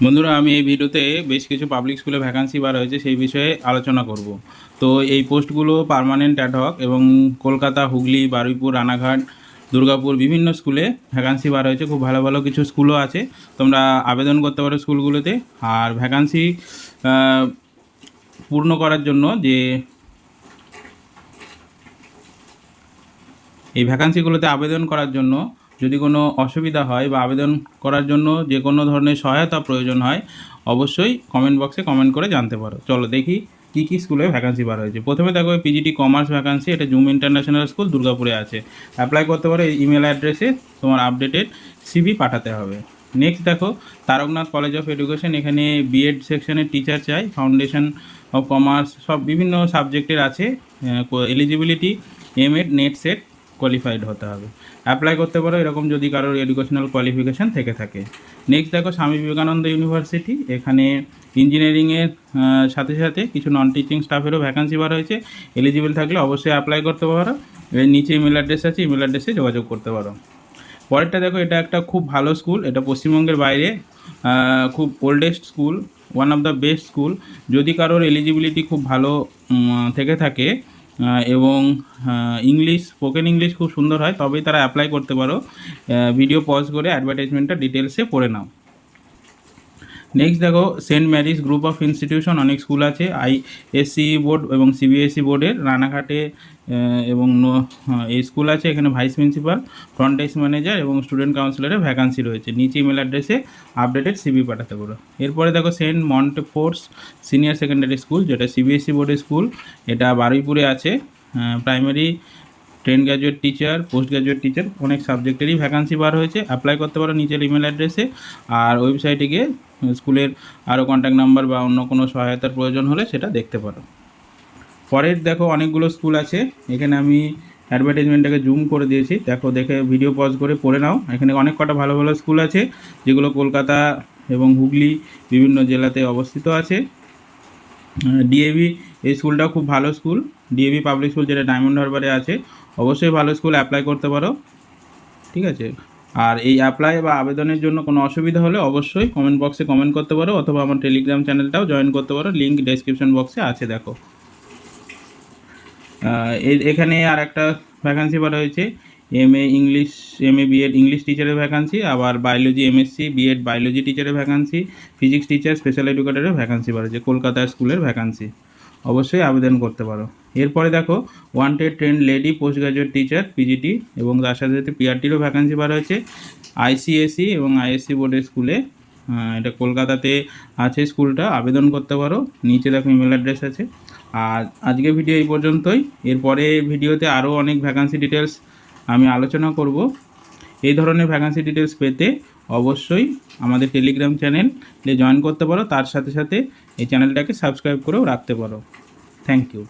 বন্ধুরা, আমি এই ভিডিওতে বেশ কিছু পাবলিক স্কুলে ভ্যাকান্সি বার হয়েছে সেই বিষয়ে আলোচনা করব। তো এই পোস্টগুলো পার্মানেন্ট অ্যাডহক এবং কলকাতা, হুগলি, বারুইপুর, রানাঘাট, দুর্গাপুর বিভিন্ন স্কুলে ভ্যাকান্সি বার হয়েছে। খুব ভালো ভালো কিছু স্কুলও আছে, তোমরা আবেদন করতে পারো স্কুলগুলোতে। আর ভ্যাকান্সি পূর্ণ করার জন্য এই ভ্যাকান্সিগুলোতে আবেদন করার জন্য যদি কোনো অসুবিধা হয় বা আবেদন করার জন্য যে কোনো ধরনের সহায়তা প্রয়োজন হয়, অবশ্যই কমেন্ট বক্সে কমেন্ট করে জানতে পারো। চলো দেখি কী কী স্কুলে ভ্যাকান্সি বার হয়েছে। প্রথমে দেখো পিজিটি কমার্স ভ্যাকান্সি, এটা জুম ইন্টারন্যাশনাল স্কুল দুর্গাপুরে আছে। অ্যাপ্লাই করতে পারো এই ইমেল অ্যাড্রেসে, তোমার আপডেটেড সিভি পাঠাতে হবে। নেক্সট দেখো তারকনাথ কলেজ অফ এডুকেশন, এখানে বিএড সেকশনের টিচার চাই, ফাউন্ডেশন অফ কমার্স সব বিভিন্ন সাবজেক্টের আছে। Eligibility M.Ed. net set qualified হতে হবে। অ্যাপ্লাই করতে পারো এরকম যদি কারোর এডুকেশনাল কোয়ালিফিকেশান থেকে থাকে। নেক্সট দেখো স্বামী বিবেকানন্দ ইউনিভার্সিটি, এখানে ইঞ্জিনিয়ারিংয়ের সাথে সাথে কিছু নন টিচিং স্টাফেরও ভ্যাকান্সি বার হয়েছে। এলিজিবল থাকলে অবশ্যই অ্যাপ্লাই করতে পারো। এর নিচে ইমেল অ্যাড্রেস আছে, ইমেল অ্যাড্রেসে যোগাযোগ করতে পারো। পরেরটা দেখো, এটা একটা খুব ভালো স্কুল, এটা পশ্চিমবঙ্গের বাইরে খুব oldest school, one of the best school. যদি কারোর এলিজিবিলিটি খুব ভালো থেকে থাকে এবং ইংলিশ, স্পোকেন ইংলিশ খুব সুন্দর হয়, তবেই তারা অ্যাপ্লাই করতে পারো। ভিডিও পজ করে অ্যাডভার্টাইজমেন্টটা ডিটেলসে পড়ে নাও। নেক্সট দেখো saint Mary's group of institution, অনেক স্কুল আছে আইএসসি বোর্ড এবং সিবিএসই বোর্ডের। রানাঘাটে এবং এই স্কুল আছে, এখানে vice principal, front desk manager এবং স্টুডেন্ট কাউন্সিলরের ভ্যাকান্সি রয়েছে। নিচে ইমেল অ্যাড্রেসে আপডেটেড সিভি পাঠাতে পারো। এরপরে দেখো সেন্ট মন্টেফোর্স সিনিয়র সেকেন্ডারি স্কুল, যেটা সিবিএসই বোর্ডের স্কুল, এটা বারুইপুরে আছে। Primary, graduate teacher, post graduate teacher অনেক সাবজেক্টেরই ভ্যাকান্সি বার হয়েছে। অ্যাপ্লাই করতে পারো নিচের ইমেল অ্যাড্রেসে। আর ওয়েবসাইটে গিয়ে স্কুলের আরও কন্ট্যাক্ট নাম্বার বা অন্য কোনো সহায়তার প্রয়োজন হলে সেটা দেখতে পারো। পরের দেখো অনেকগুলো স্কুল আছে, এখানে আমি অ্যাডভার্টাইজমেন্টটাকে জুম করে দিয়েছি, দেখো দেখে ভিডিও পজ করে পড়ে নাও। এখানে অনেক কটা ভালো ভালো স্কুল আছে যেগুলো কলকাতা এবং হুগলি বিভিন্ন জেলাতে অবস্থিত আছে। ডিএভি এই স্কুলটাও খুব ভালো স্কুল, ডিএভি পাবলিক স্কুল, যেটা ডায়মন্ড হারবারে আছে। অবশ্যই ভালো স্কুল, অ্যাপ্লাই করতে পারো, ঠিক আছে। আর এই অ্যাপ্লাই বা আবেদনের জন্য কোনো অসুবিধা হলে অবশ্যই কমেন্ট বক্সে কমেন্ট করতে পারো, অথবা আমার টেলিগ্রাম চ্যানেলটাও জয়েন করতে পারো, লিঙ্ক ডেসক্রিপশন বক্সে আছে। দেখো এখানে আর একটা ভ্যাকান্সি বার হয়েছে, এমএ বিএড ইংলিশ টিচারের ভ্যাকান্সি, আবার বায়োলজি এমএসসি বিএড বায়োলজি টিচারের ভ্যাকান্সি, ফিজিক্স টিচার স্পেশাল এডুকেটরের ভ্যাকান্সি বার হয়েছে, কলকাতা স্কুলের ভ্যাকান্সি। অবশ্যই আবেদন করতে পারো। এরপরে দেখো wanted trend lady post graduate teacher PGT এবং তার সাথে সাথে পিআরটিরও ভ্যাকান্সি বার হয়েছে আইসিএসই এবং আইএসসি বোর্ডের স্কুলে। এটা কলকাতাতে আছে স্কুলটা, আবেদন করতে পারো। নিচে দেখো ইমেল অ্যাড্রেস আছে। আর আজকে ভিডিও এই পর্যন্তই। এরপরে ভিডিওতে আরও অনেক ভ্যাকান্সি ডিটেলস আমি আলোচনা করব। এই ধরনের ভ্যাকান্সি ডিটেলস পেতে অবশ্যই আমাদের টেলিগ্রাম চ্যানেলে জয়েন করতে পারো, তার সাথে সাথে এই চ্যানেলটাকে সাবস্ক্রাইব করেও রাখতে পারো। Thank you.